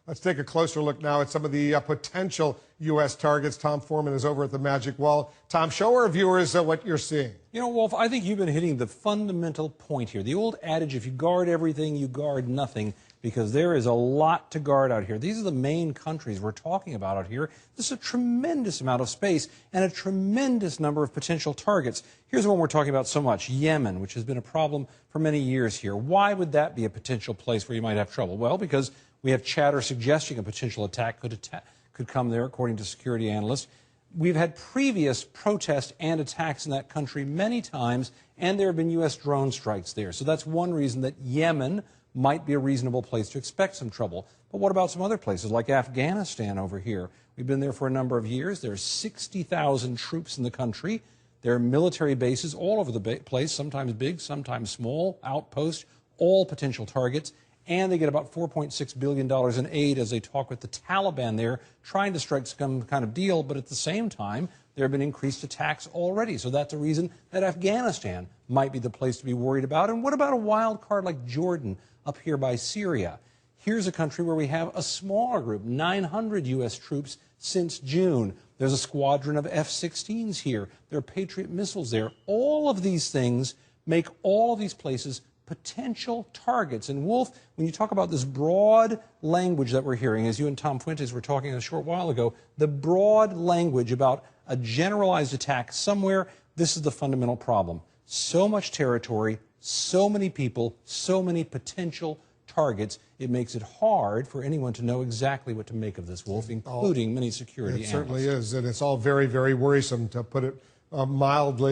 Let's take a closer look now at some of the potential U.S. targets. Tom Foreman is over at the Magic Wall. Tom, show our viewers what you're seeing. You know, Wolf, I think you've been hitting the fundamental point here. The old adage, if you guard everything, you guard nothing, because there is a lot to guard out here. These are the main countries we're talking about out here. This is a tremendous amount of space and a tremendous number of potential targets. Here's one we're talking about so much, Yemen, which has been a problem for many years here. Why would that be a potential place where you might have trouble? Well, because we have chatter suggesting a potential attack could come there, according to security analysts. We've had previous protests and attacks in that country many times, and there have been U.S. drone strikes there. So that's one reason that Yemen might be a reasonable place to expect some trouble. But what about some other places, like Afghanistan over here? We've been there for a number of years. There's 60,000 troops in the country. There are military bases all over the place, sometimes big, sometimes small, outposts, all potential targets. And they get about $4.6 billion in aid as they talk with the Taliban there, trying to strike some kind of deal. But at the same time, there have been increased attacks already. So that's a reason that Afghanistan might be the place to be worried about. And what about a wild card like Jordan up here by Syria? Here's a country where we have a smaller group, 900 U.S. troops since June. There's a squadron of F-16s here. There are Patriot missiles there. All of these things make all of these places potential targets. And Wolf, when you talk about this broad language that we're hearing, as you and Tom Fuentes were talking a short while ago, the broad language about a generalized attack somewhere, this is the fundamental problem. So much territory, so many people, so many potential targets, it makes it hard for anyone to know exactly what to make of this, Wolf, including many security analysts. It certainly is, and it's all very, very worrisome, to put it mildly.